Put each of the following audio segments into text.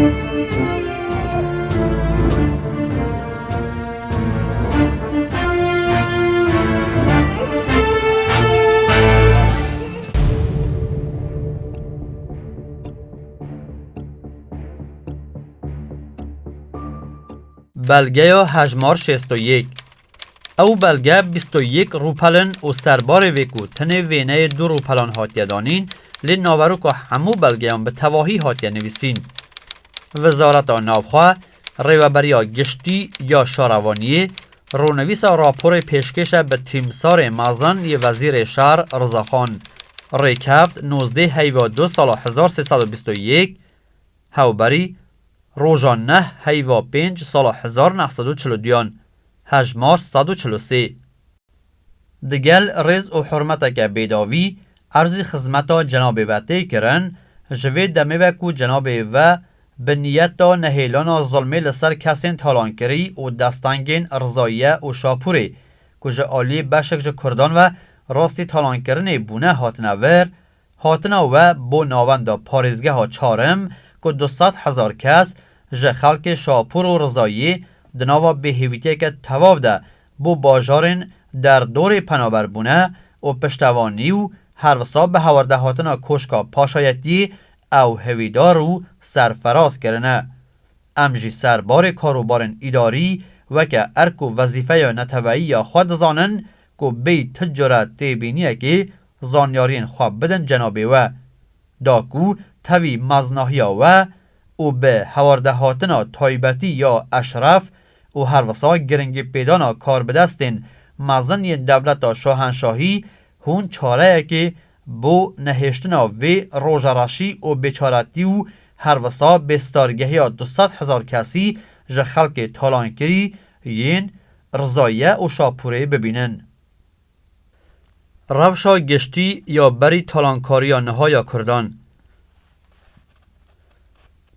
بلگه هجمار 61 او بلگه 21 روپلن و سربار ویکو تنه وینه 2 روپلان هاتیه دانین لی ناورو که همو بلگیان به تواهی هاتیه نویسین. وزارت ناوخواه ریوبریا گشتی یا شاروانیه رونویس راپور پیشکش به تیمسار مازن ی وزیر شهر رضاخان ریکفت 19 هیوا 2 سال 1321 هاوبری روژان 9 هیوا 5 سال 1942 هجمار 143 دگل رز و حرمت که بیداوی عرضی خدمتا جناب وطه کرن جوی دمه و کو جناب و به نیت دا نهیلان ظلمه لسر کسین تالان کری و دستانگین ارزاییه و شاپوری که جه آلی بشک جه کردان و راستی تالان کرنه بونه هاتنه ور هاتنه و بو ناونده پارزگه ها چارم که 200,000 کس جه خلق شاپور و رضایی دناوا بهیویتی که تواف ده بو باجارین در دور پنابر بونه و پشتوانی و هر وصا به هورده هاتنا کشکا پاشایتی او هویدار و سرفراز کرنه. امجی سربار کاروبارن اداری و که ارکو وظیفه یا نتوایی یا خود زانن که بی تجارت تیبینیه که زانیارین خواب بدن جنابه و داکو توی مزناهی و به هورده هاتنا تایبتی یا اشرف و هر وصا گرنگی پیدانا کار بدستین مزنی دولت شاهنشاهی هون چاره که بو نهشتنا وی روژاراشی و بیچارتی و هر وصا بستارگهی 200,000 کسی جه خلق تالان کری یین رضایه و شاپوره ببینن. روشا گشتی یا بری تالانکاری نهای کردان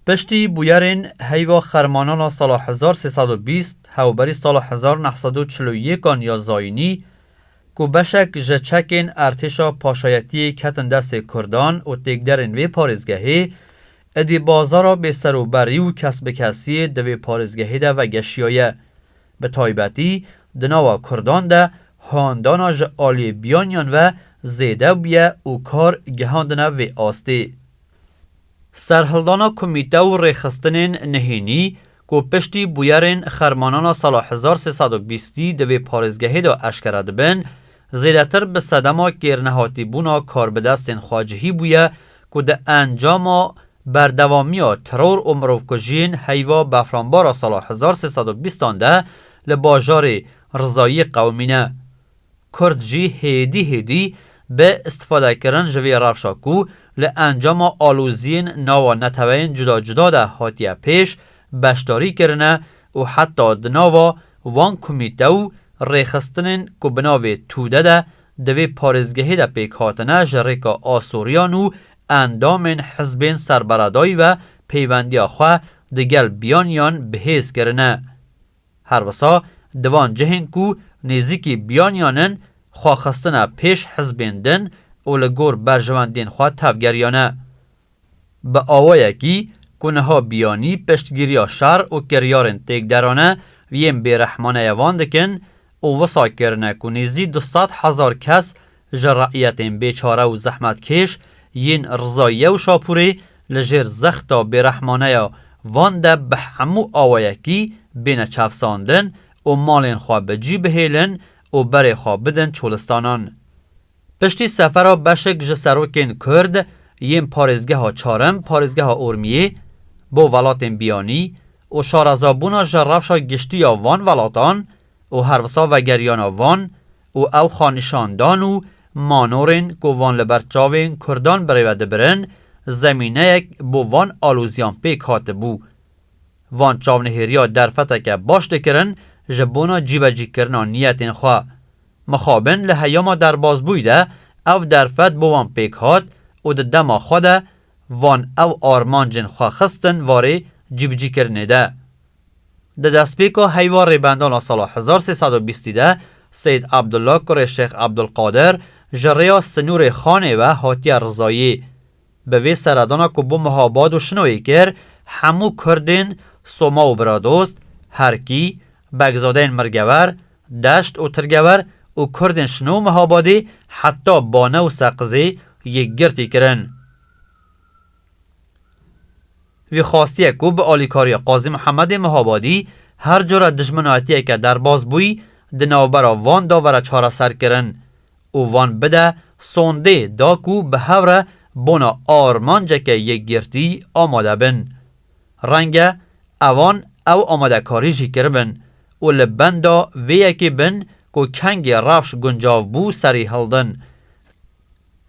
پشتی بویرین هیوا خرمانان سال 1320 هاوبری سال 1941 یا زاینی که بشک جچکین ارتشا پاشایتی کتن دست کردان و تگدرین وی پارزگهی ادی بازارا به سروبری و کسب کسی دوی پارزگهی ده و گشیایه به تایبتی دناوا کردان ده هاندانا جه آلی بیانیان و زیده بیه و کار گهاندنه وی آسته. سرهلدانا کمیته و ریخستنین نهینی که پشتی بویرین خرمانانا سال 1320 دوی پارزگهی دا اشکرد بین زیدتر به صدما گرنهاتی بونا کار به دستین خواجهی بویه که ده انجام بردوامی ترور و مروفکجین هیوا بفرانبارا سال 1320 ده لباجار رضایی قومینه کرد جی هیدی به استفاده کرن جوی رفشاکو لانجام آلوزین ناوا نتوین جدا جدا ده هاتیه پیش بشتاری کرنه و حتی دناوا وان کمیته و ریخستنین که بناوی توده ده دوی پارزگهی ده پیک هاتنه جریکا آسوریان و اندامین حزبین سربردایی و پیوندی خواه دگل بیانیان بهیز کرنه. هر وسا دوان جهین که نیزیکی بیانیانن خواهستنه پیش حزبین دن و لگور برجواندین خواه تفگریانه. به آوایه کی کنه ها بیانی پشتگیری شر و کریارن تیک درانه ویم بیرحمانه یوان دکن و وصا کرنه که نیزی 200,000 کس جرعیتین بیچاره و زحمت کش ین رضایه و شاپوری لجر زختا بیرحمانه وان ده به همو آوایه کی بین چفساندن و مالین خواه بجی بهیلن و بری خواه بدن چولستانان. پشتی سفر بشک جسروکین کرد یم پارزگه ها چارم پارزگه ها ارمیه با ولاتین بیانی و شارزابونا جرفشا گشتی وان ولاتان و هروسا و گریان وان و او خانشاندان و مانورین که وان لبرچاوین کردان بریوده برن زمینه یک بو وان آلوزیان پیک هاته بو. وان چاونهیریا در فته که باش دکرن جبونا جیبجی کرنا نیتین خواه. مخابن لحیاما در باز بویده او در فت بو وان پیک هات و ده دما خواه وان او آرمانجن خواه خستن واره جیبجی کرنه ده. ده دست پیکا حیوار ریبندان سال 1320 ده سید عبدالله کره شیخ عبدالقادر جریا سنور خانه و حاتی رضایی به وی سردانا که بو محاباد و شنوی کر همو کردین سوما و برادوست هرکی بگزادین مرگور دشت و ترگور و کردین شنو مهابادی حتی بانه و سقزی یک گرتی کرن. وی خواستیه که به آلیکاری قاضی محمد مهابادی هر جور دشمناتیه که در باز بوی دناوبرا وان داوره چاره سر کرن و وان بده سونده دا کو به هوره بونا آرمانجه که یک گرتی آماده بن. رنگه اوان او آماده کاری جی کربن و لبندا ویه که بن که کنگ رفش گنجاو بو سری هلدن.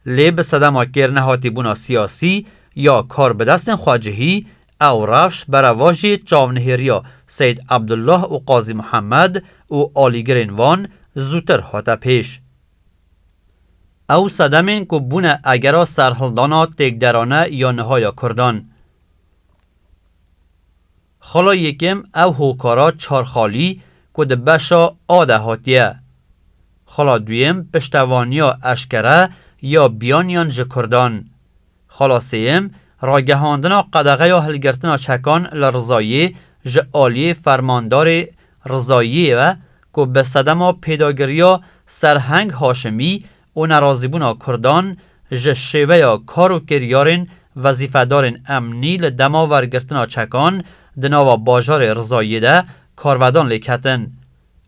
لی به صدما کرنه هاتی بونا سیاسی یا کار به دست خواجهی او رفش برواجی چاونهیریا سید عبدالله و قاضی محمد و آلیگرین وان زودتر هاته پیش. او صدمین که بونه اگرا سرهلدانا تکدرانه یا نهایا کردان. خلا یکم او هوکارا چارخالی که ده بشا آده هاتیه. خلا دویم پشتوانیا اشکره یا بیانیان جکردان. خلا سیم راگهاندنا قدغه یا هلگرتنا چکان لرزایی جعالی فرماندار رضایی و که به صدما پیداگریا سرهنگ هاشمی و نرازیبونا کردان جشوه یا کارو کریارین وظیفه‌دارین امنی لدما ورگرتنا چکان دناوا باجار رضایی ده کارودان لیکتن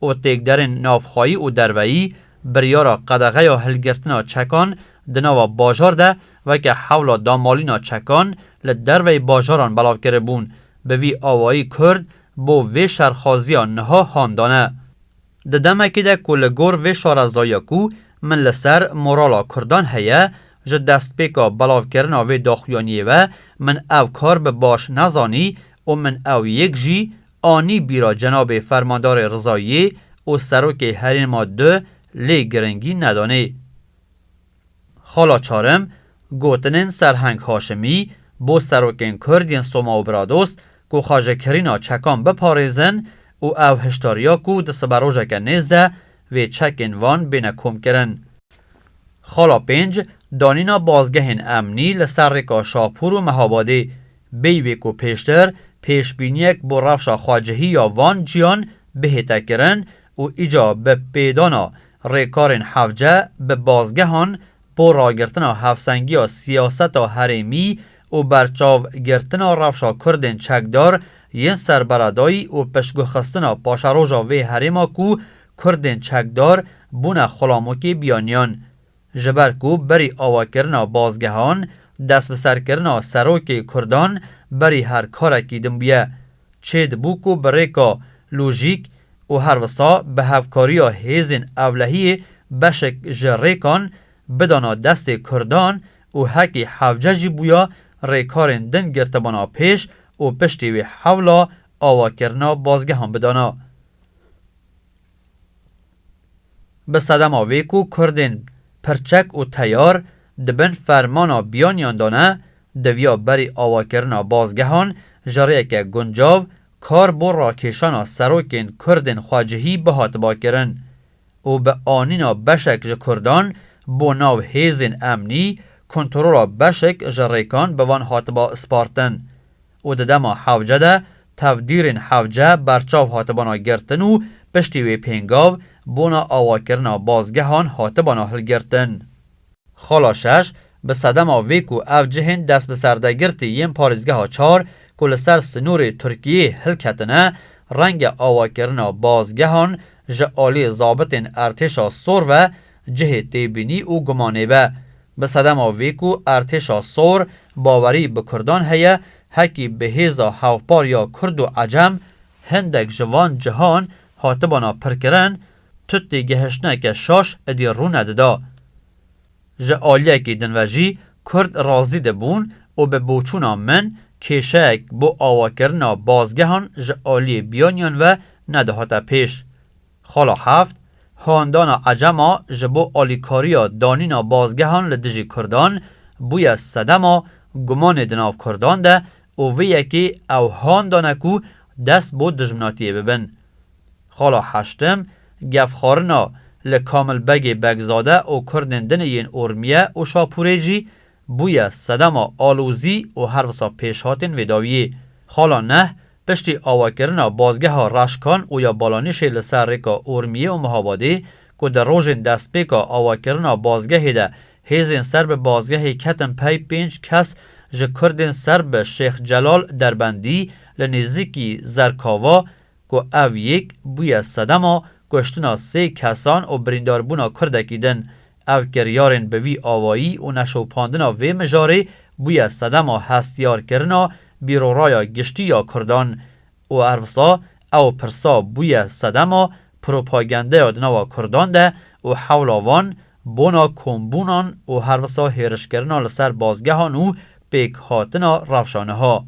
و تکدرین نافخایی و دروایی بریارا قدغه یا هلگرتنا چکان دناوا باجار ده و که حولا دامالینا چکان لدروی باجاران بلاو کرده بون به وی آوایی کرد بو وی شرخازیا نها هاندانه. ددمکی ده کل گور وی شارزایا کو من لسر مورالا کردان هیا جه دست پیکا بلاو کرنا وی داخویانیه و من او کار به باش نزانی و من او یک جی آنی بیرا جناب فرماندار رضایی و سروک هرین ما دو لی گرنگی ندانه. خالا چارم گوتنین سرهنگ هاشمی بو سروکین کردین سوما و برادوست که خواجه کرینا چکان بپاریزن و او هشتاریا که دست بروژه که نیزده و چکین وان بینه کم کرن. خالا پنج دانینا بازگهین امنی لسر رکا شاپور و مهاباده بیوی که پیشتر پیشبینیک بو رفشا خواجهی یا وان جیان بهتا کرن و ایجا به پیدانا ریکارین حوجه به بازگهان بو را گرتنا هفسنگی و سیاست و حریمی و برچاو گرتنا رفشا کردین چکدار ین سربردایی و پشگو خستنا پاشروژا وی حریما کو کردین چکدار بونه خلاموکی بیانیان. جبر کو بری آوا کرنا بازگهان دست بسر کرنا سروک کردان بری هر کارکی دم بیه. چید بو کو بریکا لوژیک و هر وستا به هفکاری و هیزین اولهی بشک جریکان بدانا دست کردان و حکی حوججی بویا ریکارین دن گرتبانا پیش و پشتی وی حولا آوا کرنا بازگهان بدانا. به صدما وی کو کردین پرچک و تیار دبن فرمانا بیانیان دانه دویا بری آوا کرنا بازگهان جریه که گنجاو کار بو راکیشانا سروکین کردین خواجهی بهات با کرن و به آنینا بشک ج کردان بو ناو هیزین امنی کنترولا بشک جریکان بوان هات با اسپارتن و ددما حوجه ده تفدیرین حوجه برچاو هات بانا گرتن و پشتی وی پینگاو بونا آوا کرنا بازگهان هات بانا هل گرتن. خالا شش به صدما ویکو او جهن دست به سرده گرتی یم پارزگه ها چار کل سر سنور ترکیه هل کتنه رنگ آوا کرنا بازگهان جعالی زابطین ارتشا سور و جه تیبینی و گمانه به صدما ویکو ارتشا سور باوری بکردان هیا حکی به هیزا هاوپار یا کرد و عجم هندک جوان جهان هاتبانا پرکرن تتی گهشنه که شاش ادی رو نددا. جعالیه که دنوژی کرد رازی دبون و به بوچونا من کشک بو آوا کرنا بازگهان جعالی بیانیان و ندهاتا پیش. خالا هفت هاندانا عجما جبو آلیکاریا دانینا بازگهان لدجی کردان بوی صدما گمان دناف کردان ده و وی یکی او هاندانا کو دست بو دجمناتیه ببن. خالا هشتم گفخارنا لکامل بگی بگزاده و کردندن این ارمیه و شاپوریجی بوی صدما آلوزی و هر وسا پیشهاتین وداویه حالا نه پشتی آواکرنا بازگه ها رشکان و یا بالانیش لسر ریکا اورمیه و مهاباده که در روژن دست بیکا آواکرنا بازگه ده هیزین سر به بازگه کتن پی 5 کس جه کردین سر به شیخ جلال دربندی لنزیکی زرکاوا که او یک بوی صدما کشتنا 3 کسان و بریندار بونا کردکیدن او کریارن به وی آوایی و نشوپاندنا وی مجاره بوی صدما هستیار کرنا بیرو رایا گشتی یا کردان و ارفسا او پرسا بوی صدما پروپاگنده یادنوا کردان ده و حولاوان بونا کمبونان و هروسا هیرش کرنا لسر بازگهان و پیک هاتنا رفشانه ها.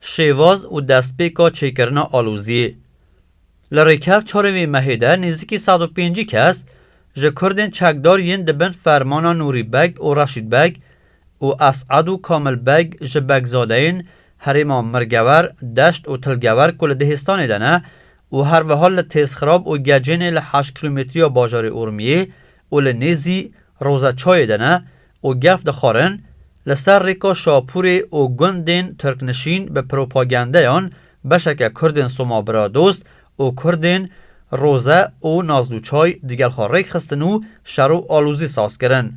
شیواز و دست پیکا چه کرنا آلوزی لریکف چاروی مهیده نزدیکی 105 کس جه کردن چکدار ین دبن فرمانا نوری بگ و رشید بگ و اسعد و کامل بگ جه بگزادین هریما مرگور دشت و تلگور کل دهستان دنه و هر وحال تیزخراب و گجین ل8 کیلومتری باجار اورمیه و لنیزی روزه چای دنه و گفت دخارن لسر ریکا شاپوری و گندین ترکنشین به پروپاگنده آن بشک کردین سوما برادوست و کردین روزه و نازلو چای دیگل خواه ریک خستنو شرو آلوزی ساز کرن.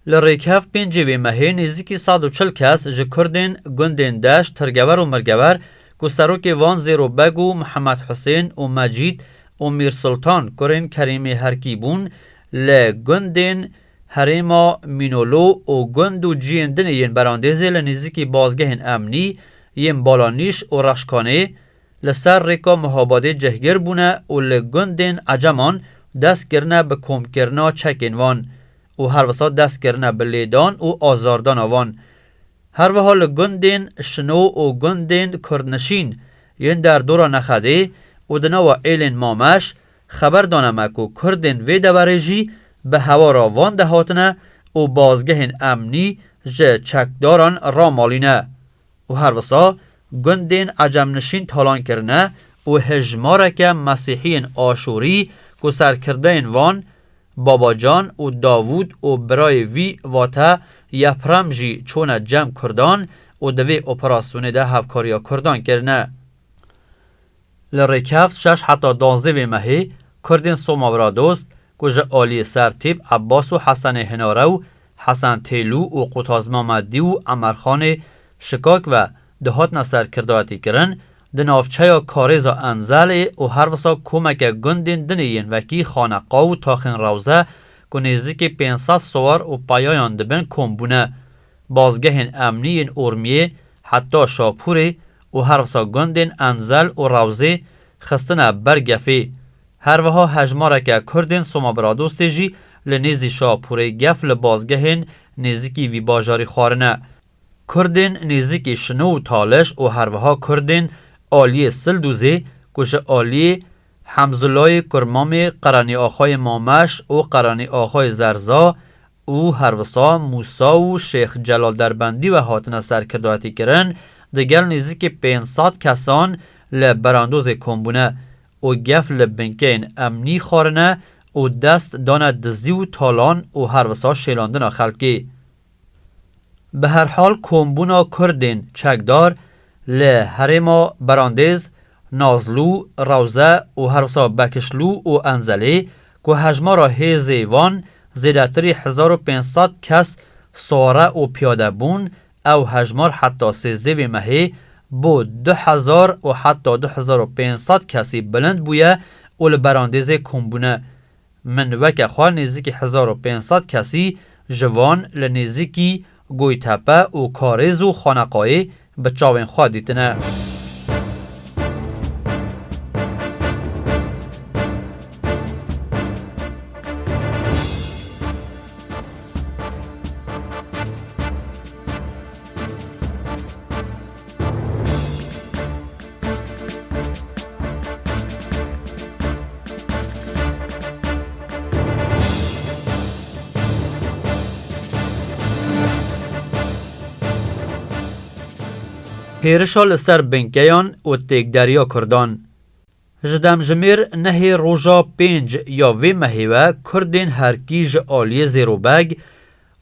لریکف 5 مهی نزدیکی 140 کس جه کردین گندین دشت ترگور و مرگور که سروک وان زیرو بگو محمد حسین و مجید و میر سلطان کرین کریمی هرکیبون لگندین هریما مینولو و گندو جیندن ین براندیزی لنزیکی بازگهن امنی ین بالانیش و رشکانه لسر ریکا محاباده جهگر بونه و لگندین عجمان دست کرنه به کم کرنا چکین وان و هر وسا دست کرنه به لیدان و آزاردان وان هر وحال لگندین شنو و گندین کردنشین ین در دورا نخده و دنوا ایلین مامش خبر دانمک و کردین وی دورجی به هوا را وان دهاتنه و بازگهن امنی جه چکداران را مالینه و هر وسا گندین عجم نشین تالان کرنه و هجمارک مسیحین آشوری که سرکرده وان بابا جان و داوود و برای وی واته یپرم جی چونه جمع کردان و دوی اپراسیون ده هفکاریا کردان کرنه. لریکفت 6 حتی 12 مهی کردین سوماورا دوست که جه آلی سرتیب عباس و حسن هناره و حسن تیلو و قطاز مامدی و عمرخان شکاک و دهات نصر کرداتی کرن دنافچه کارزا انزل و هر وسا کمک گندین دنین وکی خانقا و تاخن روزه که نزدیک 500 سوار و پایان دبن کمبونه بازگهن امنی اورمیه حتی شاپوری و هر وسا گندین انزل و روزه خستنه برگفی هر وها هجمارک کردین سوما برادوستی جی لنیزی شاپوری گف لبازگهن نزدیکی وی باجاری خارنه کردین نزدیکی شنو و تالش و هر وها کردین آلی سلدوزی کش آلی حمزلای کرمام قرانی آخای مامش و قرانی آخای زرزا و هروسا موسا و شیخ جلال دربندی و هاتن سرکرداتی کرن دیگر نزدیک 500 کسان لبراندوز کمبونه و گف لبنکین امنی خارنه و دست دانه دزی و تالان و هروسا شیلاندن خلکی. به هر حال کمبونا کردین چکدار لحرما براندیز نازلو روزه و هرسا بکشلو و انزلی که هجمارا هیزیوان زیدتری 1500 کس سواره و پیاده بون او هجمار حتی 13 مهی بو 2000 و حتی 2500 کسی بلند بویه و لبراندیز کمبونه من وکه خواه نزدیکی 1500 کسی جوان لنزدیکی گویتپه و کارز و خانقایی به چاوین خواه دیتنه. پیرشا لسر بنکیان و تیک دریا کردان. جدم جمیر نهی روژا 5 یا وی مهیوه کردین هرکی ج آلی زیرو بگ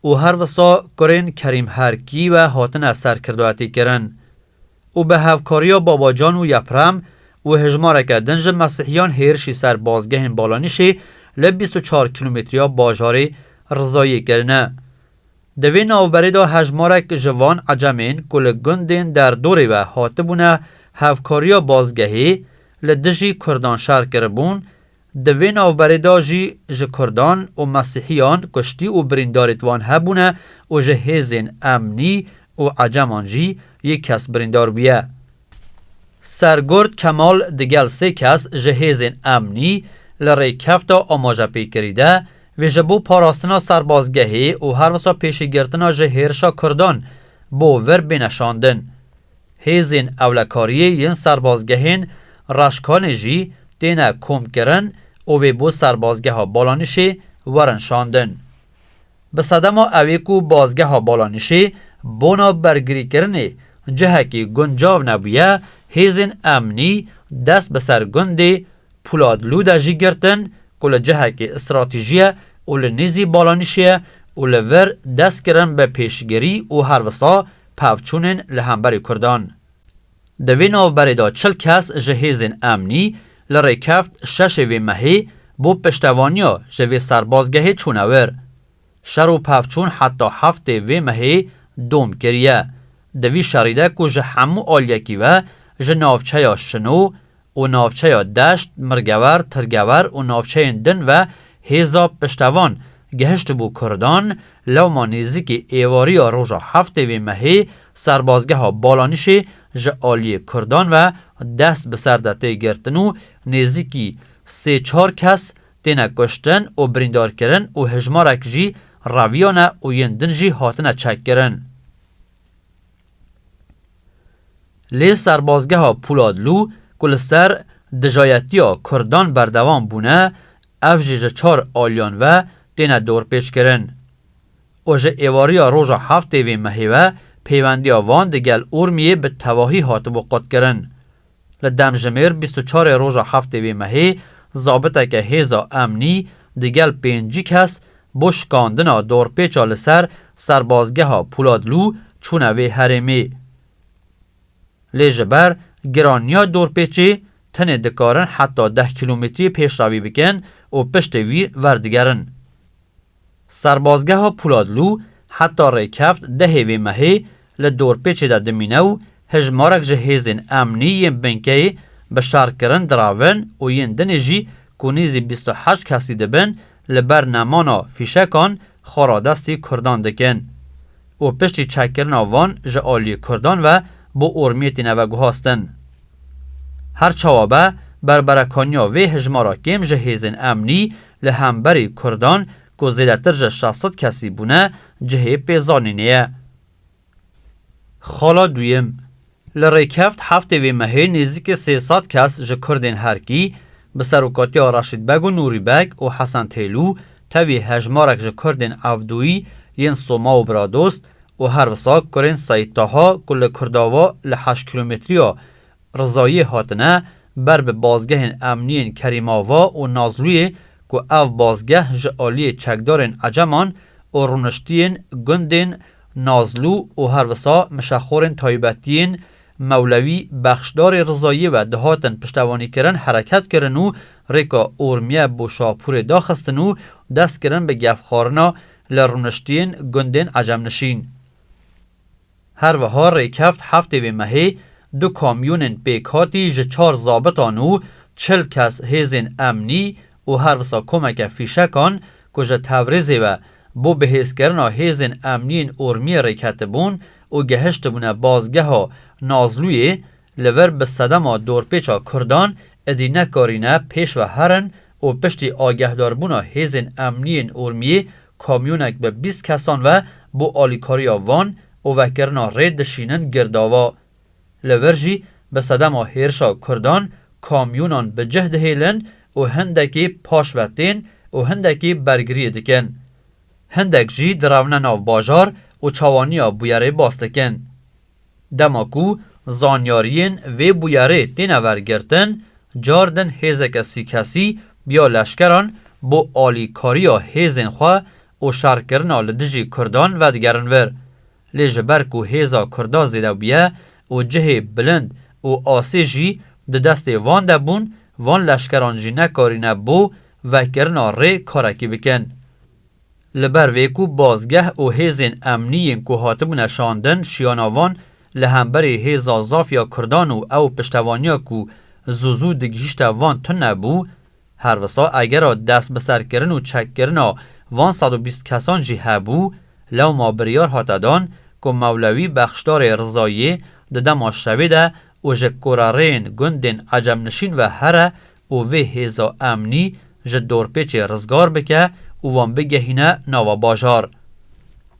و هر وسا کرین کریم هرکی و هاتن سرکردواتی کرن. و به هفکاریا بابا جان و یپرم و هجماره که دنج مسیحیان هیرشی سر بازگه بالانیشی ل 24 کیلومتریا باجاری رضایی کرنه. دوی ناوبری دا هجماره که جوان عجمین کل گندین در دوری و هاتبونه هفکاریا بازگهی لدجی کردان شهر کربون. دوی ناوبری دا جی کردان و مسیحیان کشتی و برینداریتوان هبونه و هیزین امنی و عجمان جی یک کس بریندار بیه. سرگرد کمال دگل سه کس جهیزین امنی لری کفتا آماجه پی کریده و جبو پاراستنا سربازگهی و هر وسا پیشی گرتنا جهیرشا کردان بو ور بینشاندن. هیزین اولکاریه ین سربازگهین رشکان جی دینه کم کرن و بو سربازگه ها بالانشی ورنشاندن. به صدما اویکو بازگه ها بالانشی بونا برگری کرنی جهکی گنجاو نبویه هیزین امنی دست بسر گندی پولادلو دا جی گرتن کل جهکی استراتیجیه و لنیزی بالانشیه و لور دست کرن به پیشگیری و هر وسا پاوچونن لهمبری کردان. دوی ناوبری دا 40 کس جهیزین امنی لری کفت 6 وی مهی بو پشتوانیا جوی سربازگهی چونور. شر و پاوچون حتی 7 وی مهی دوم کریه. دوی شریده که جه همو آلیکی و جه نافچه یا شنو و نافچه یا دشت مرگور ترگور و نافچه دن و هیزا پشتوان گهشت بو کردان لو ما نیزی ایواری یا روژا 7 وی مهی سربازگه ها بالانیشی جه آلی کردان و دست بسردته گرتنو نیزی 3-4 کس دینه کشتن و بریندار کرن و هجمارک جی رویانه و یندن جی هاتنه چک کرن. لی سربازگه ها پولادلو کل سر دجایتی ها کردان بردوان بونه افجی جه 4 آلیان و دینه دور پیش کرن. و جه ایواری ها روژا 7 وی مهیوه پیوندی ها وان دگل ارمیه به تواهی هاتبو قد کرن. لدم جمیر 24 روژا 7 وی مهی زابطه که هیزا امنی دگل 5 کس بشکاندنا دور پیچا لسر سربازگه ها پولادلو چونه وی هرمی. لیجبر گرانیا دور پیچی تنه دکارن حتی 10 کیلومتری پیش روی بکن و پشت وی وردگرن. سربازگه ها پولادلو حتی ری کفت 10 وی مهی لدور پیچی دا دمینو هجمارک جهیزین امنی ین بنکی بشار کرن دراون و ین دنجی کنیزی 28 کسی دبن لبر نمانا فیشکان خارادستی کردان دکن. و پشتی چکرن آوان جه آلی کردان و بو ارمیتی نوگو هاستن. هر چوابه بربرکانیا وی هجمارا کم جهیزین امنی لهمبری کردان که زیدتر جه 600 کسی بونه جهی پیزانینیه. خالا دویم لری کفت 7 وی مهی نزدیک 300 کس جه کردین هرکی به سروکاتی راشد بگ و نوری بگ و حسن تیلو تاوی هجمارک جه کردین عفدوی ین سوما و برادوست و هر وسا کرین سایتاها کل کرداوا ل8 کیلومتریا رضایی هاتنه بر به بازگه امنین کریماوا و نازلوی که او بازگه جعالی چکدارین عجمان و رونشتین گندین نازلو و هر وسا مشخورین تایبتین مولوی بخشدار رضایی و دهاتن پشتوانی کرن حرکت کرن و ریکا ارمیه بو شاپور داخستن و دست کرن به گفخارنا لرونشتین گندین عجم نشین. هر وها ریکفت 7 وی مهی 2 کامیونین پیکاتی جه 4 زابطان و 40 کس هیزین امنی و هر وسا کمک فیشکان که جه توریزی و بو بهیز کرنا هیزین امنین ارمی ریکت بون و گهشت بونه بازگه ها نازلوی لور به صدما دورپیچا کردان ادینه کارینه پیش و هرن و پشتی آگهدار بونا هیزین امنین ارمی کامیونک به 20 کسان و بو آلیکاری وان و وکرنا رید دشینن گرداوا. لورجی به صدما هیرشا کردان کامیونان به جهد هیلن و هندکی پاشوتین و هندکی برگری دکن. هندک جی دراونه ناو باجار و چوانیا بویاره باستکن. دماکو زانیارین و بویاره تینه ورگرتن جاردن هیزک سی کسی بیا لشکران بو آلی کاریا هیزن خواه و شارکرنا لدجی کردان و دیگرن ور. لی جبر کو هیزا کردا زیده بیه و جه بلند و آسی جی ده دست وان ده بون وان لشکران جی نکاری نبو و کرنا ری کارکی بکن. لبر ویکو بازگه و هیزین امنیین کو هاتبون شاندن شیاناوان لهمبری هیزا زافیا کردان و او پشتوانیا کو زوزو دگیشت وان تن نبو هر وسا اگر دست بسر کرن و چک کرنا وان 120 کسان جی هبو لو ما بریار هاتدان که مولوی بخشدار رضایی ددما شویده و جکورارین گندین عجم نشین و هره و وی هیزا امنی جدور پیچ رزگار بکه و وان بگهینه ناوا باجار.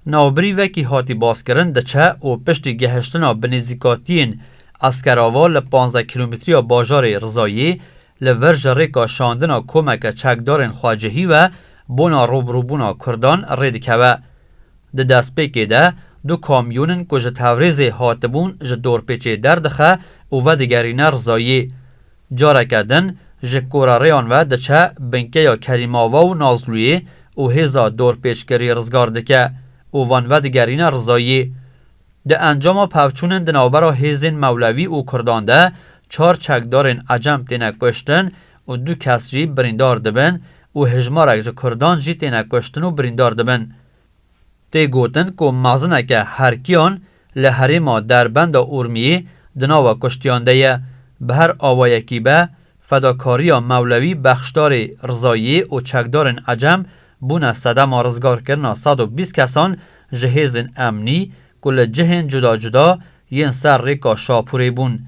ناوبری وکی هاتی باز کرن دچه و پشتی گهشتنا بنزیکاتین اسکراوال 15 کیلومتری باجار رضایی لورج ریکا شاندنا کمک چکدارن خواجهی و بونا روبروبونا کردان ریدکه و ده دست پیکه ده دو کامیونن که جه توریز هاتبون جه دور پیچه دردخه و دیگرین رضایی جاره کدن جه کوراریان و دچه بنکه یا کریماوا و نازلوی و هزا دور پیچگری رزگار دکه و وان و دیگرین رضایی ده انجام پوچونن دنابرا هیزین مولوی و کردان ده 4 چکدارن عجم تینه کشتن و 2 کس جی بریندار دبن و هجمارک جه کردان جی تینه کشتن و بریندار دبن. تی گوتن که مازنه که هرکیان لحریما در بند ارمیه دناوا کشتیان ده به هر آوایکی به فداکاری مولوی بخشدار رضایی و چکدارن عجم بونه صدم رزگار کرنا 120 کسان جهیزن امنی کل جهن جدا جدا ین سر ریکا شاپوری بون.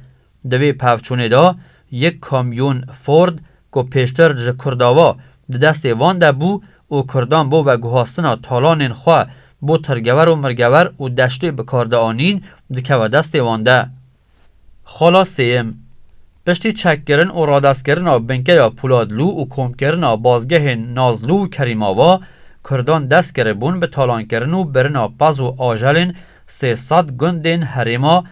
دوی پفچونه دا یک کامیون فورد که پیشتر جه کرداوا ده دست وان ده بو و کردان بو و گوهاستنا تالانین خواه بو ترگور و مرگور و دشته بکارده آنین دکه و دست وان ده. خلاصیم پشتی چک کرن و رادست کرن بنکه یا پولادلو و کم کرن بازگه نازلو و کریماوا کردان دست کرن بون به تالان کرن و برن پاز و آجلین 300 گندین حریما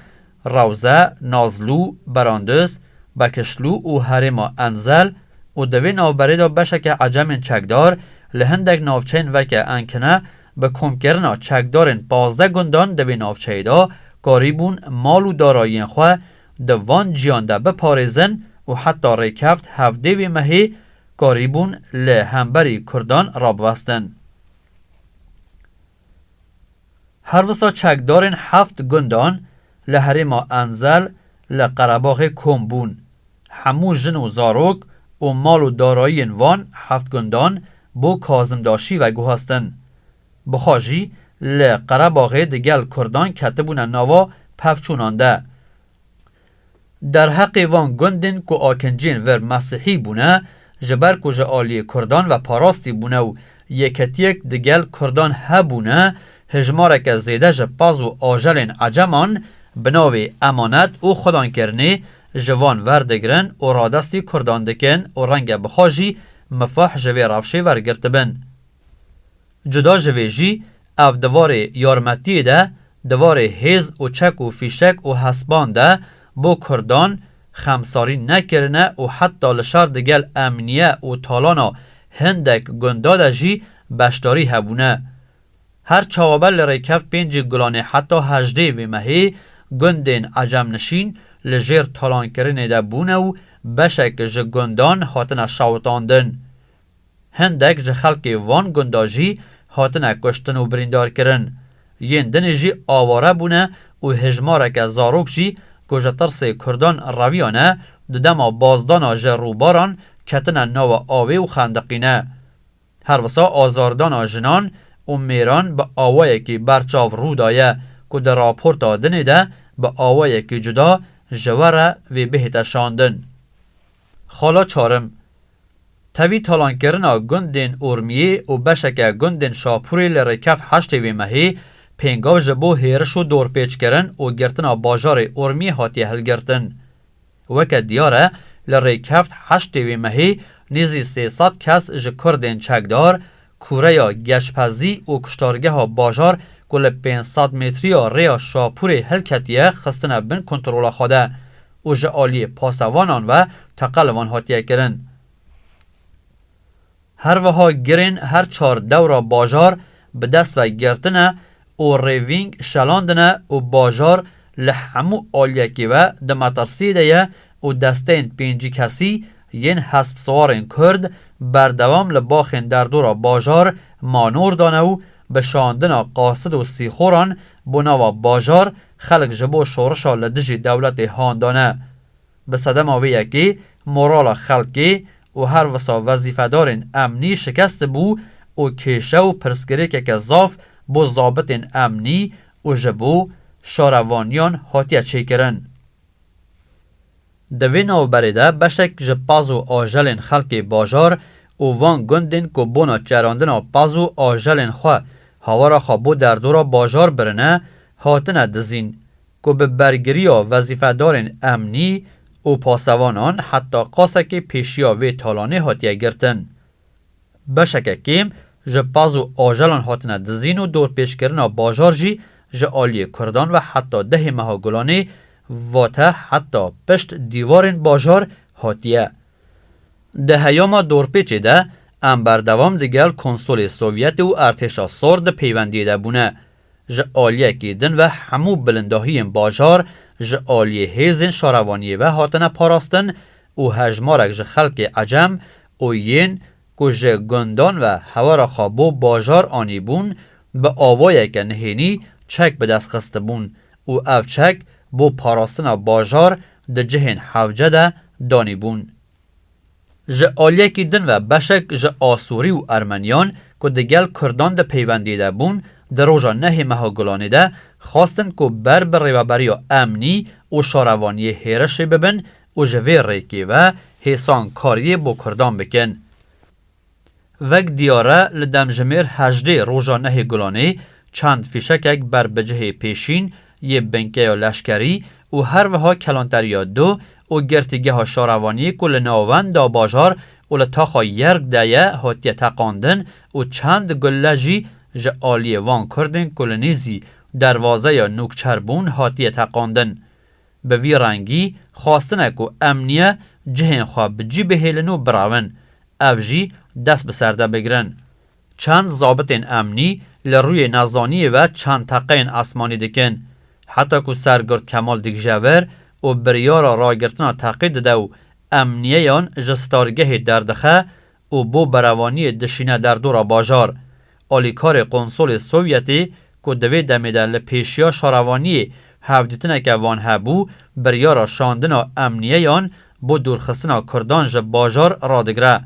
روزه، نازلو، براندز، بکشلو و حریما انزل و دوی نوبری دا بشک عجم چکدار لهندک نافچین وکه انکنه به کم کرن چکدارن 15 گندان دوی نافچه دا قریبون مال و دارایین خواه دوان جیان ده بپارزن و حتی ریکفت هفته و مهی قریبون لهمبری کردان را بوستن. هر وسا چکدارن 7 گندان لحریما انزل لقرباغ کم بون. همو جن و زاروک و مال و دارایین وان 7 گندان بو کازمداشی و گوهستن. بخاجی لقرباغ دگل کردان کتبون ناوا پفچونانده. در حق وان گندن که آکنجین ور مسیحی بونه جبر کجا آلی کردان و پاراستی بونه و یکتیک دگل کردان هبونه هجمارک زیده جپاز و آجلین عجمان بناوی امانت و خودان کرنه جوان وردگرن و رادستی کردان دکن و رنگ بخاجی مفاح جوی رفشه ورگرتبن. جدا جوی جی او دوار یارمتی ده دوار هیز و چک و فیشک و حسبان ده بو کردان خمساری نکرنه و حتی لشار دگل امنیه و تالانا هندک گنداده جی بشتاری هبونه. هر چوابل لریکف 5 گلانه حتی 18 و مهی گندین عجم نشین لجیر تالان کرنه ده بونه و بشک جه گندان هاتنه شاوتاندن. هندک جه خلق وان گنداجی هاتنه کشتن و بریندار کرن. ین دن جی آواره بونه و هجمارک زاروک جی کجا ترس کردان رویانه ددما بازدانا جروباران کتنه نو آوه و خندقینه. هر وسا آزاردانا جنان و میران به آوه که برچاو رو دایه که در راپورت آدنه ده به آوه که جدا جوره و بهت شاندن. خالا چارم توی تالان کرنا گندین ارمیه و بشک گندین شاپوری لرکف 8 و مهی پینگاو جبو هیرش و دور پیچ کرن و گرتنا باجار ارمی هاتی هل گرتن. وکه دیاره لریکفت 8 و مهی نیزی 300 کس جه کردین چکدار کوره یا گشپزی و کشتارگه ها باجار گل 500 متری یا ریا شاپور هلکتیه خستنه بین کنترول خوده و جه آلی پاسوانان و تقلوان هاتیه کرن. هر وها گرین هر 4 دورا باجار به دست و گرتنه و ریوینگ شلاندنه و باجار لحمو آلیکی و دمترسی دیه و دستین پینجی کسی ین حسب سوارین کرد بردوام لباخین در دورا باجار مانور دانه و به شاندن قاصد و سیخوران بناوا باجار خلق جبو شورشا لدجی دولت هاندانه به صدم آویه که مورال خلقی و هر وسا وظیفه‌دارین امنی شکست بو و کشه و پرسگری که زاف بو ضابطین امنی و جبو شاروانیان هاتیه چه کرن. دوی نو بریده بشک جپاز و آجلین خلق باجار و وان گندین که بونا چراندن پاز و آجلین خواه هاورا خوابو در دورا باجار برنه هاتنه دزین که به برگری و وظیفه دارین امنی و پاسوانان حتی قاسه که پیشیا و تالانه هاتیه گرتن. بشک کم جپاز و آجلان هاتنه دزین و دور پیش کرنا باجار جی آلی کردان و حتی ده ماه گلانه واته حتی پشت دیوارین باجار هاتیه. ده هیاما دورپیچه ده ام بردوام دیگل کنسول سوویت و ارتشا سرد پیوندی ده بونه. آلیه که دن و همو بلنداهی باجار آلیه هیزین شاروانیه و هاتنه پاراستن و هجمارک خلق عجم و ین که گندان و هوارا خوابو باجار آنی بون به آوایه که نهینی چک به دست خسته بون و او چک بو پاراستن باجار ده جهن حوجه ده دانی بون. آلیه که دن و بشک آسوری و ارمنیان که دگل کردان ده پیوندی ده بون در روژا نه ماه گلانه ده خواستن که بر ریوبری و امنی و شاروانی هیرشی ببن و جوی ریکی و حسان کاری بو کردان بکن. وک دیاره لدم جمیر 18 روژا نه گلانه چند فیشکک بر بجه پیشین یه بنکه لشکری و هر وها کلانتریا دو و گرتگه ها شاروانی کل ناوند دا باجار و لطاقا یرگ دایه هاتیه تقاندن و چند گلجی آلیه وان کردن کل نیزی دروازه یا نوکچربون هاتیه تقاندن. به وی رنگی خواستنه که امنیه جهن خواه بجی بهیلنو براون افجی دست به سرده بگرن. چند ضابطین امنی لروی نزانی و چند تقین اسمانی دکن. حتی که سرگرد کمال دیگ جاور و بریارا را گرتنا تقید دو امنیه یان جستارگه دردخه و بو بروانی دشینه در دورا باجار. آلیکار قنصول سوویتی که دوی دمیده لپیشیا شاروانی هفدیتنه که وان هبو بریارا شاندنا امنیه یان بو دورخستنا کردان جه باجار را دگره.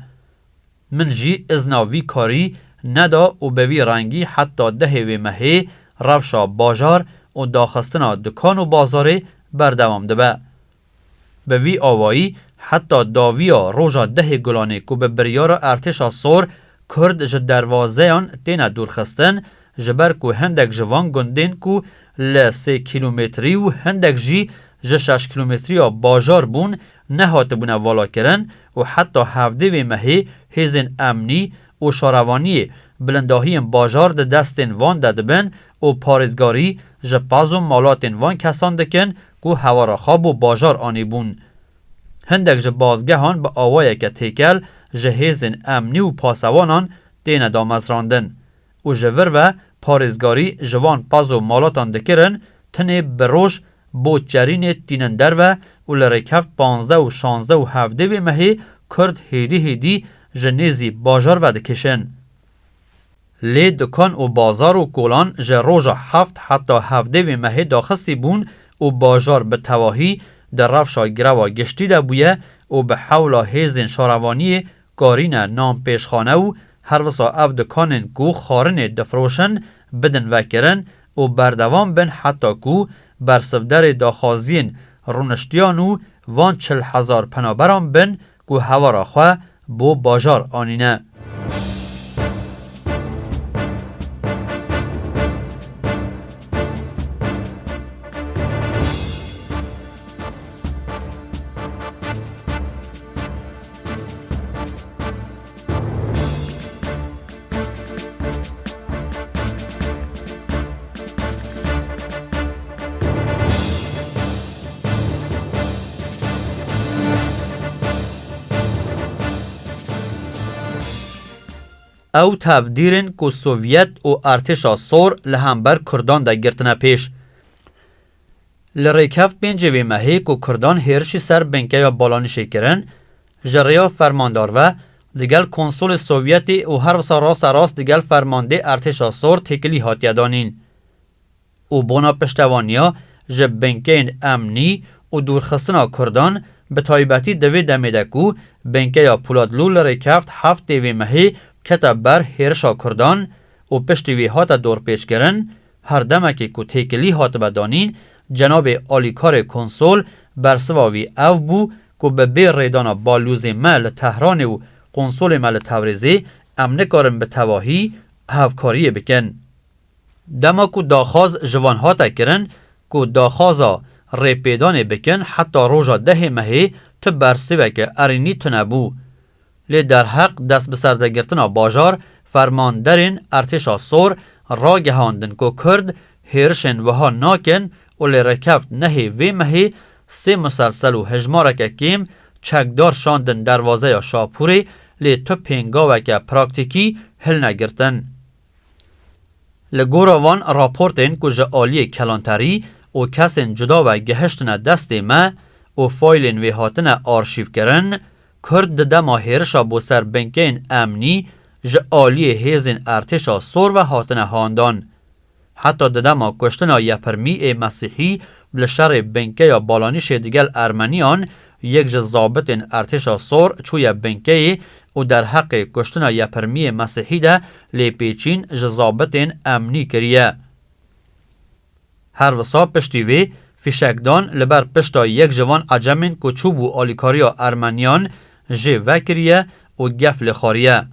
من جی ازنا وی کاری ندا و به وی رنگی حتی ده وی مهی روشا باجار و داخستنا دکان و بازاره بردوام دبه. به وی آوایی حتی داویا روژا ده گلانه که به بریارا ارتشا سور کرد جه دروازهان تینا دورخستن جبر که هندک جوان گندین که ل 3 کیلومتری و هندک جی جه 6 کیلومتری باجار بون نهات بونه والا کرن و حتی هفته وی مهی هیزن امنی و شاروانی بلنداهی باجار ده دستین وان دادبن و پارزگاری جه پاز و مالاتین وان کسان دکن که هوارا خواب و باجار آنی بون. هندک جه بازگهان به آوائه که تیکل جه هیزن امنی و پاسوانان دین دامز راندن و جور و پارزگاری جوان پاز و مالاتان دکرن تنه بروش بود جرین تینندر و لرکفت 15 و 16 و 17 و مهی کرد هیدی جنیزی باجار و دکشن. لی دکان و بازار و کولان جه روژا 7 حتی 17 و مهی داخستی بون و باجار به تواهی در رفشا گروا گشتی ده بویه و به حولا هیزن شاروانی کارین نام پیشخانه و هر وسا اف دکانن کو خارن دفروشن بدن وکرن و بردوام بن حتی کو برسفدر داخازین رونشتیان و وان 40,000 پنابران بن کو هوارا خواه بو باجار آنینه. او تفدیرن که سوویت و ارتشا سور لهمبر کردان دا گرتنه پیش. لریکفت بینجوی مهی که کردان هیرشی سر بنکه یا بالانشی کرن، جریا فرماندار و دیگل کنسول سوویتی و هر وسا راست دیگل فرمانده ارتشا سور تکلی هاتیه دانین. و بونا پشتوانیا جه بنکین امنی و دورخستنا کردان به تایبتی دوی دمیده کو بنکه یا پولادلو لریکفت 7 دیوی مهی کتا بر هیرشا کردان و پشتوی هات دور پیش کرن، هر دمکی که تکلی هات بدانین جناب آلیکار کنسول برسواوی او بو که به بیر ریدانا بالوز مل تهران و کنسول مل تبریزی امنه کارم به تواهی هفکاری بکن. دما که داخواز جوان هاتا کرن که داخوازا ریپیدان بکن حتی روژا 10 مهی تو برسوه که ارینی تنبو. لی در حق دست بسرده گرتنا باجار فرماندرین ارتشا سور را گهاندن که کرد هیرشن وها ناکن و لی رکفت نهی وی مهی 3 مسلسل و هجمارک کیم چکدار شاندن دروازه یا شاپوری لی تو پینگاوه که پراکتیکی هل نگرتن. لگوراوان راپورتین که جه آلی کلانتری و کسین جدا و گهشتن دست ما و فایلین وی هاتن آرشیو کرن کرد دما هیرشا بو سر بنکین امنی جه آلی هیزین ارتشا سور و هاتن هاندان. حتی دما کشتن یپرمی مسیحی بلشر بنکه یا بالانیش دیگل ارمنیان یک جه ضابطین ارتشا سور چوی بنکه و در حق کشتن یپرمی مسیحی ده لیپیچین جه ضابطین امنی کریه. هر وسا پشتیوی فیشکدان لبر پشتا یک جوان عجمین که چوبو آلیکاریا ارمنیان جه وکریه و گفل خاریه.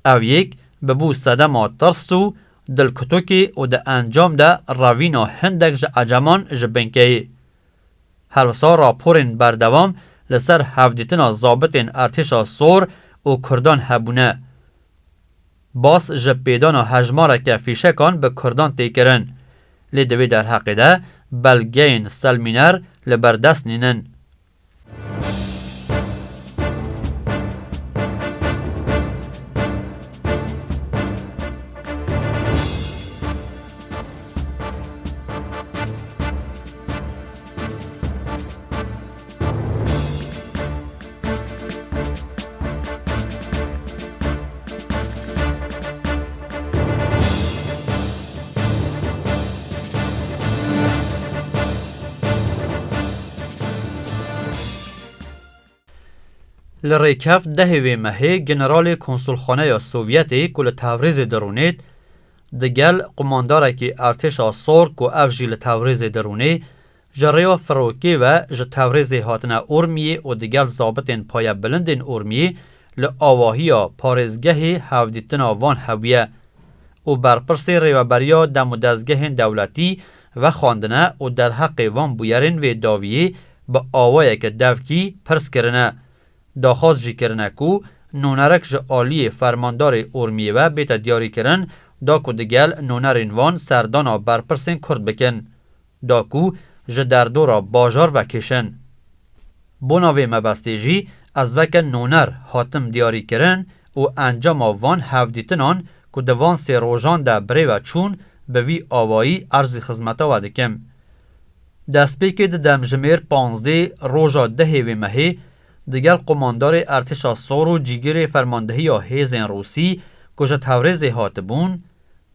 او یک ببو صدما ترسو دل کتوکی و ده انجام ده راوینا هندک جه عجمان جه بنکه. هر وسا راپورین بردوام لسر هفدیتنا ضابطین ارتشا سور و کردان هبونه. باس جه پیدانا هجماره که فیشکان به کردان تیکرن. لی دوی در حق ده بلگین سلمینر لبردست نینن. لریکف دهوی مهی جنرال کنسولخانه یا سوویتی کل تبریز درونیت دگل قمانداره که ارتشا سور که افجی لتبریز درونی جریا فروکی و جه تبریز هاتنه ارمیه و دگل ضابطین پای بلندین ارمیه لآواهی پارزگه هفدیتن وان هویه و برپرسی ریوبریا دم و دزگه دولتی و خواندنه و در حق وان بویرین و داویه با آوایه که دوکی پرس کرنه. داخواست جی کرنه کو نونرک جه آلی فرماندار ارمیه و بیتا دیاری کرن دا کو دگل نونرین وان سردانا برپرسین کرد بکن. دا کو جه در دورا باجار و کشن. بناوی مبستی جی از وکن نونر حاتم دیاری کرن و انجام وان هفدیتنان که دوان سی روژان ده بری و چون به وی آوایی عرض خزمتا و دکم. دست پیکی ده دمجمیر 15 روژا دهوی مهی دیگر قماندار ارتشا سور و جیگر فرماندهی یا هیزن روسی کجا تبریز هاتبون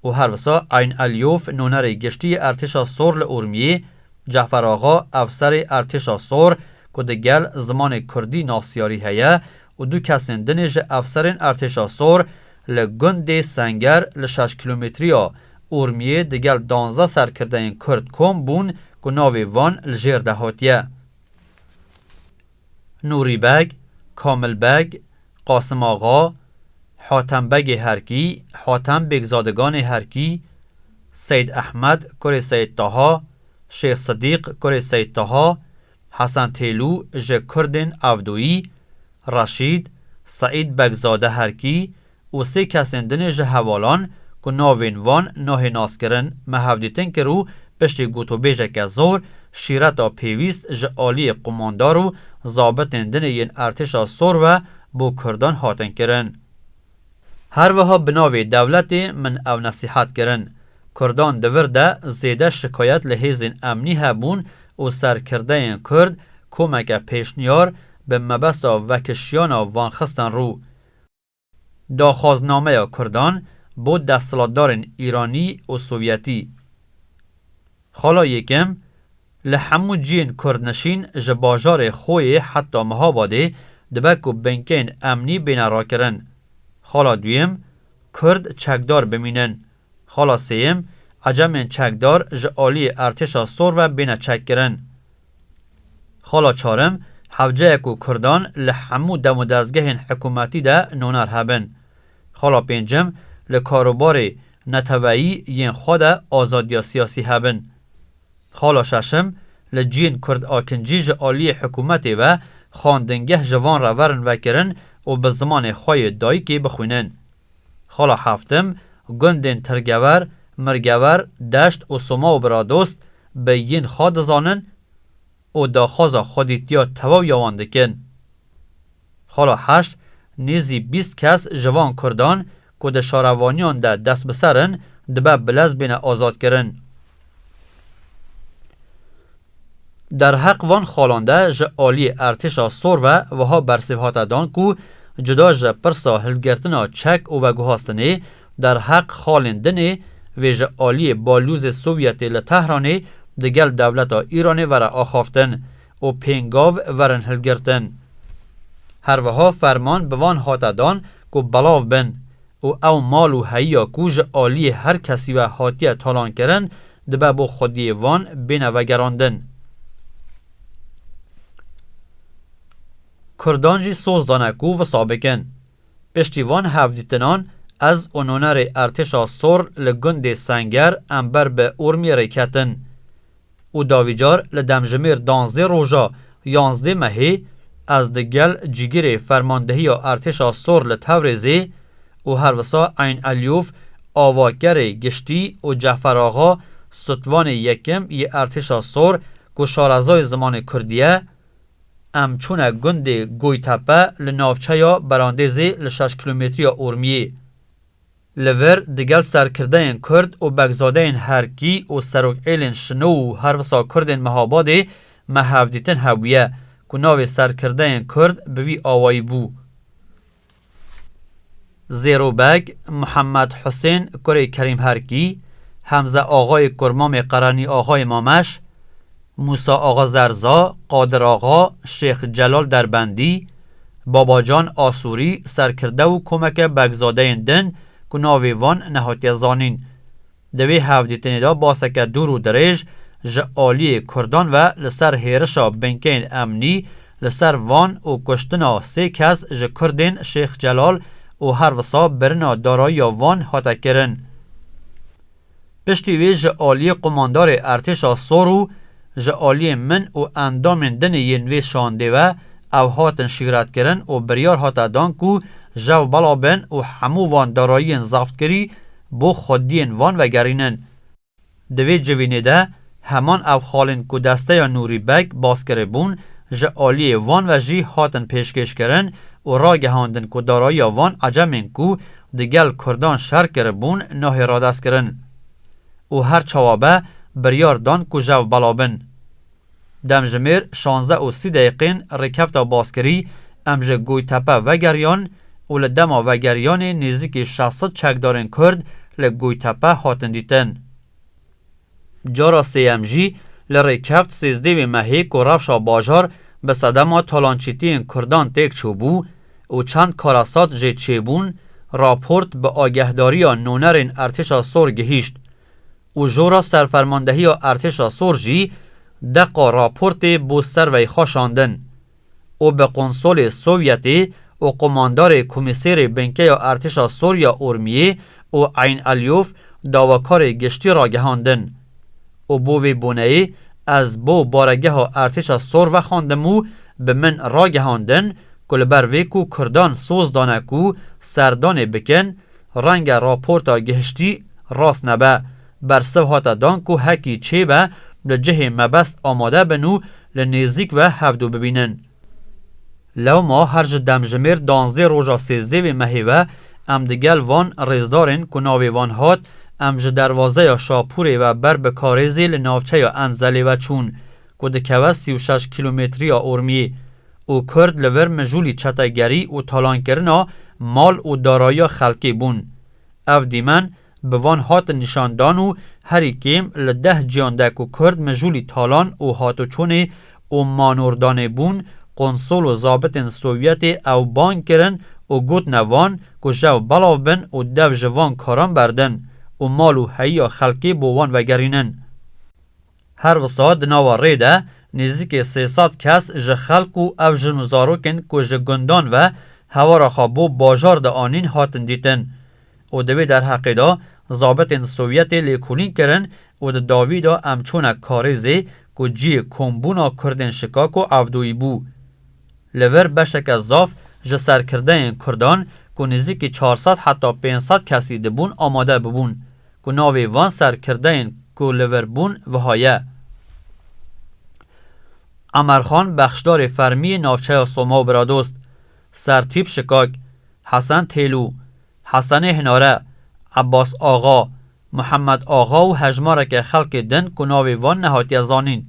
و هر وسا عین الیوف نونر گشتی ارتشا سور لارمیه جعفر آقا افسر ارتشا سور که دیگر زمان کردی ناسیاری هیا و دو کسین دنج افسرین ارتشا سور لگند سنگر ل6 کیلومتریا ارمیه دیگر 12 سرکرده این کرد کم بون که ناوی وان لجیر دهاتیه. نوری بگ، کامل بگ، قاسم آقا، حاتم بگ هرکی، حاتم بگزادگان هرکی، سید احمد کره سید طاها، شیخ صدیق کره سید طاها، حسن تیلو جه کردن عبدویی، رشید، سعید بگزاده هرکی و 3 کسندن جه حوالان که ناوین وان ناه ناس کرن محفدیتن که رو پشتی گوتو بیجه که زور شیرتا پیویست جه آلی قماندارو ضابطن دن ین ارتشا سور و بو کردان هاتن کرن. هر وها بناوی دولت من او نصیحت کرن. کردان دور ده زیده شکایت لحیزین امنی هبون و سرکرده این کرد کمک پیشنیار به مبستا وکشیانا وانخستن رو. داخوازنامه کردان بود دستلاتدارن ایرانی و سوویتی. خالا یکم لحمو جین کردنشین جباجار خوی حتی مهاباده دبکو بنکین امنی بین را کرن. خالا دویم کرد چکدار بمینن. خالا سیم عجمین چکدار جعالی ارتشا سور و بین چک کرن. خالا چارم حوجه کو کردان لحمو دم دزگهن حکومتی ده نونر هبن. خالا پنجم لکاروبار نتوایی ین خود آزادی سیاسی هبن. خالا ششم لجین کرد آکنجی جعالی حکومتی و خاندنگه جوان را ورن وکرن و به زمان خواه دایی که بخوینن. خالا هفتم گندن ترگور، مرگور، دشت و سما و برادوست به ین خواد زانن و داخوازا خودیتیا تواو یوان دکن. خالا هشت نیزی 20 کس جوان کردان که ده شاروانیان ده دست بسرن دبه بلز بین آزاد کرن. در حق وان خالانده جعالی ارتشا سور و وها برسیفات دان که جدا جه پرسا هلگرتنا چک و گوهاستنه در حق خالندنه و جعالی بالوز سوویتی لتهرانه دگل دولتا ایرانه ور آخافتن و پینگاو ورن هلگرتن. هر وها فرمان بوان هاتدان که بلاو بن و او مال و حیا که جعالی هر کسی و حاتیه تالان کرن دبه بو خودی وان بین وگراندن. کردان جی سوزدانه کو و سابقن. پشتیوان هفدیتنان از اونونر ارتشا سور لگند سنگر انبر به ارمی ریکتن. او داویجار لدمجمیر 12 روژا 11 مهی از دگل جیگر فرماندهی ارتشا سور لتورزی و هر وسا عین الیوف آواگر گشتی و جعفر آغا ستوان یکم ی ارتشا سور که شارزای زمان کردیه امچون گند گویتپه لنافچه یا براندزی ل6 کیلومتری ارمیه. لور دگل سرکرده این کرد و بگزاده این هرکی و سروک ایلین شنو و هر وسا کردین مهاباده محفدیتن هویه که ناو سرکرده این کرد بوی آوایی بو. زیرو بگ محمد حسین کره کریم هرکی، حمزه آقای کرمام قرنی آقای مامش، موسی آقا زرزا، قادر آقا، شیخ جلال دربندی، بابا جان آسوری سرکرده و کمک بگزاده این دن که ناوی وان نهاتی زانین. دوی هفدیتنی دا باسک دور و دریج جعالی کردان و لسر هیرشا بنکین امنی لسر وان و کشتنا 3 کس ج کردین شیخ جلال و هر وسا برنا دارایی وان حتا کرن. پشتی وی جعالی قماندار ارتشا سورو جعالی من و اندام دن ینوی شانده و او هاتن شیرات کرن و بریار هاتا دان کو جو بلا بن و همو وان دارایی زافت کری بو خودین وان و گرینن. دوی جوینه ده همان او خالن کو دسته یا نوری بگ باز کره بون جعالی وان و جی هاتن پیشکش کرن و را گهاندن کو دارایی وان عجمین کو دگل کردان شر کره بون ناه را دست کرن. و هر چوابه بریار دان کو جو بلا بن. دمجمیر 16 و 30 دقیقین رکفتا بازکری امجه گوی تپه و گریان و لدما و گریان نزدیک 600 چکدارن کرد لگوی تپه هاتن دیتن. جارا سیمجی لرکفت 13 مهی که رفشا باجار به صدما تالانچیتین کردان تک چوبو و چند کاراسات جه چیبون راپورت به آگهداری نونرین ارتشا سور گهیشت و جورا سرفرماندهی ارتشا سور جی دقا راپورت بو سروی خوشاندن و به قنصل سوویتی و قماندار کمیسیر بنکه ارتشا سوریا ارمیه و عین الیوف داواکار گشتی را گهاندن و بوی بونه از بو بارگه ارتشا سور و خاندمو به من را گهاندن کل بروی کو کردان سوز دانه کو سردان بکن رنگ راپورتا گشتی راست نبه بر سوحاتا دان کو حکی چه به لجه مبست آماده بنو لنزیک و هفدو ببینن. لو ما هرج دمجمیر 12 روژا 13 مهی و ام دگل وان رزدارن که ناوی وان هات ام ج دروازه یا شاپوری و بر بکارزی لناوچه یا انزلی و چون که دکوه 36 کیلومتری یا ارمی او کرد لور مجولی چتگری و تالان کرنا مال و دارایی خلقی بون. او دیمن بوان هات نشاندان و هری کم لده جیانده که کرد مجولی تالان و هاتو چونه و مانوردانه بون قنصل و ضابط سوویت او بان کرن و گوت نوان که جو بلاو بن و دو جوان کاران بردن و مال و حیا خلقی بوان وگرینن. هر وساد ناوا ریده نزدیک 300 کس ج خلق و او ج مزاروکن که ج گندان و هوا خوابو باجار ده آنین هاتن دیتن و دوی در حقیدا ضابط سوویت لیکولین کرن و ده داویدا امچون کارزی که جی کمبونا کردن شکاک و عفدوی بو. لور بشک از زاف ج سرکرده کردان که نزدیک 400 حتی 500 کسی دبون آماده ببون که ناوی وان سرکرده که لور بون و هایه. عمرخان بخشدار فرمی نافچه سوما و برادوست، سرتیب شکاک، حسن تیلو، حسن هناره، عباس آغا، محمد آغا و هجمارک خلق دن که ناوی وان نهاتی زانین.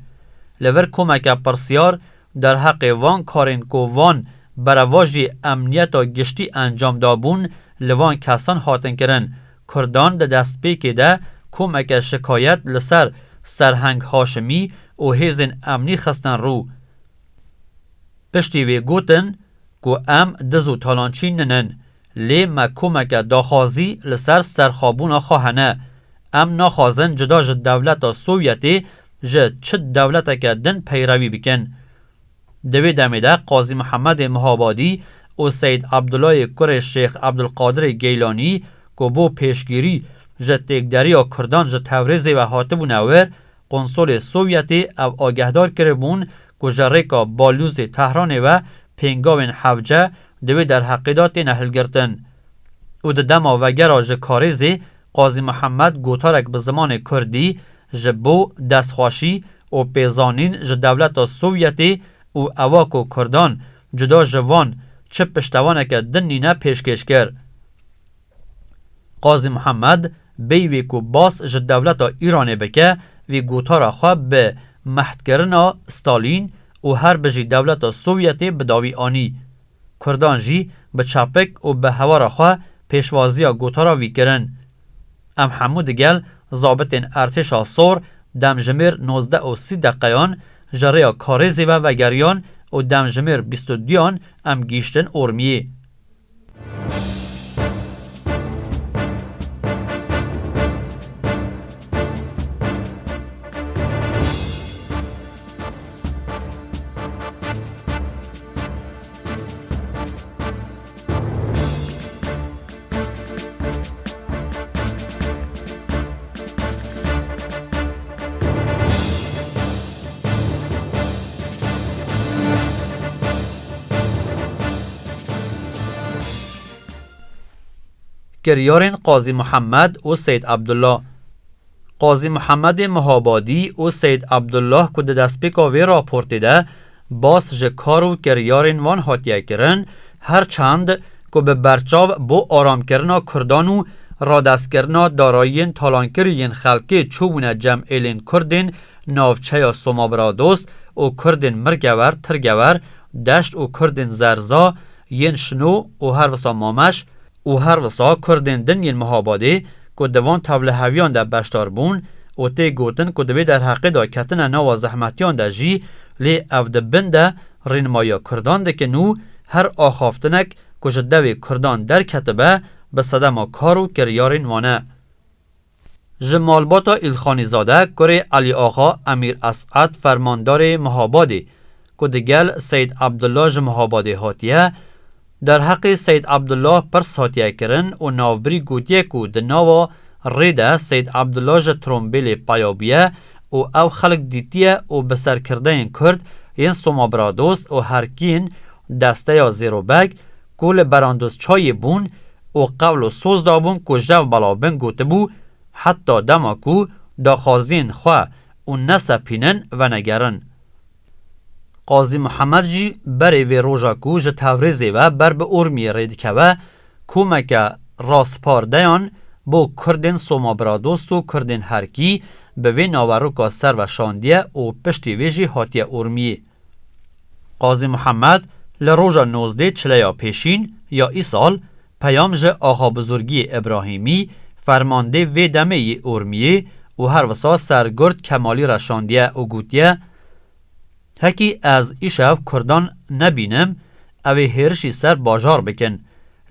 لور کمک پرسیار در حق وان کارین که وان برواجی امنیت و گشتی انجام دابون لوان کسان هاتن کرن. کردان ده دست پیکی ده کمک شکایت لسر سرهنگ هاشمی و هیزن امنی خستن رو. پشتی وی گوتن که ام دزو تالانچی ننن لی ما کمک داخازی لسر سرخابون خواهنه. ام ناخازن جدا جد دولت سوویتی جد چد دولت که دن پیروی بکن. دوی دمیده قاضی محمد مهابادی و سید عبدالله کره شیخ عبدالقادر گیلانی که بو پیشگیری جد تکدری و کردان جد توریزی و حاتبو نور قنصل سوویتی او آگهدار کربون که جریکا بالوز تهران و پینگاوین حوجه دوی در حقیدات نهل گرتن. او ده دما وگرا جه کارزی قاضی محمد گوتارک به زمان کردی جه بو دستخواشی و پیزانین جه دولت سوویتی و اواکو کردان جدا جوان چه پشتوانه که دنینه پیشکش کرد. قاضی محمد بیوی که باس جه دولت ایران بکه وی گوتارا خواب به محد کرنا ستالین و هر بجی دولت سوویتی بداوی آنی. کردان جی به چاپک و به هوارا خواه پیشوازی گوتارا وی کرن. ام حمود گل ضابط ارتشا سور دم جمیر 19 و 30 دقیان جریا کارزی و وگریان و دم جمیر 22 ام گیشتن ارمیه. گریارن قاضی محمد و سید عبدالله. قاضی محمد مهابادی و سید عبدالله که دست پیکاوی راپورت ده باس جه کارو گریارن وان هاتیه کرن هر چند که به برچاو بو آرام کرنا کردانو را دست کرنا دارایین تالانکرین خلقی چوبونه جمعیلین کردین ناوچه یا سومابرادوست و کردین مرگور ترگور دشت و کردین زرزا ین شنو و هر وسا مامش و هر وسا کردین دنین مهابادی که دوان طول هویان ده بشتار بون و تی گوتن که دوی در حقی دا کتن نوا زحمتیان ده جی لی او ده بنده رینمایا کردان ده که نو هر آخافتنک که جدوی کردان در کتبه به صدما کارو کریارین وانه. جمالباتا ایلخانی زاده کره علی آقا امیر اسعد فرماندار مهابادی که دگل سید عبدالله جمهابادی هاتیه در حق سید عبدالله پرس هاتیه کرن و ناوبری گوتیه که ده ناوا ریده سید عبدالله جه ترومبیل پایابیه و او خلق دیتیه و بسر کرده این کرد این سومابرادوست و هرکین دسته یا زیرو بگ کل براندوز چای بون و قول و سوز دابون که جو بلابن گوته بو حتی دما که داخازین خواه و نسا پینن و نگرن. قاضی محمد جی بری وی روژا که جه توریزی و بر به ارمی رید که و کمک راسپاردهان بو کردن سومابرادوست و کردن هرکی به وی ناوروکا سر و شاندیه و پشتی ویجی هاتیه ارمیه. قاضی محمد لروژا 19 چلیا پیشین یا ای سال پیام جه آقا بزرگی ابراهیمی فرمانده وی دمه ارمیه و هر وسا سرگرد کمالی رشاندیه و گوتیه هکی از ایشف کردان نبینم اوی هرشی سر باجار بکن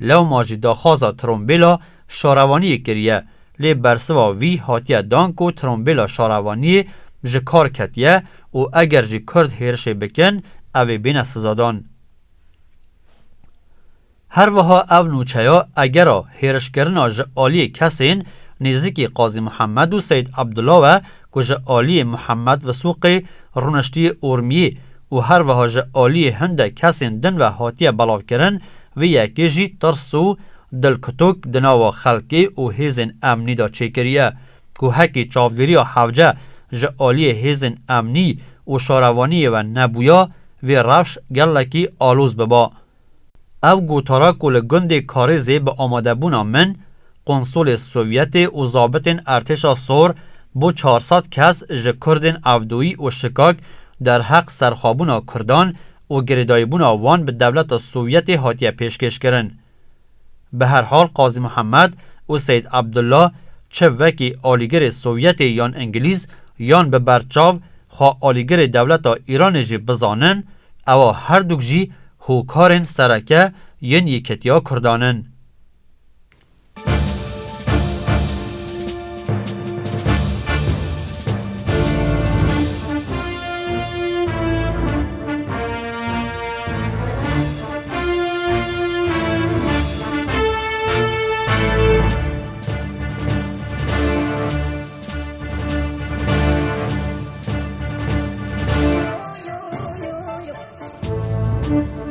لو ماجی داخازا ترومبیلا شاروانی کریه لی برسوا وی هاتیه دانکو ترومبیلا شاروانی جه کار کتیه و اگر جی کرد هرشی بکن اوی بین سزادان. هر وها او نوچه‌ها اگر هرش کردن جه آلی کسین نزدیکی قاضی محمد و سید عبدالله و که آلی محمد و سوق رونشتی ارمیه و هر وها جه آلی هنده کسین دن و هاتیه بلاو کرن و یکی جی ترسو دلکتوک دناوا خلقی و هیزن امنی دا چکریه که هکی چاودگیری و حوجه جه آلی هیزن امنی و شاروانی و نبویا و رفش گلکی آلوز ببا. او گوتارا کل گنده کارزی به آماده بونا من قنصول سوویت و ضابط ارتش سور بو 400 کس جه کردن افدوی و شکاک در حق سرخابونا کردان و گردای بونا وان به دولت سوویت هاتیه پیشکش کرن. به هر حال قاضی محمد و سید عبدالله چه وکی آلیگر سوویت یان انگلیز یان به برچاو خواه آلیگر دولت ایران جی بزانن او هر دوک جی هوکارن سرکه ین یکتیا کردانن. Thank you.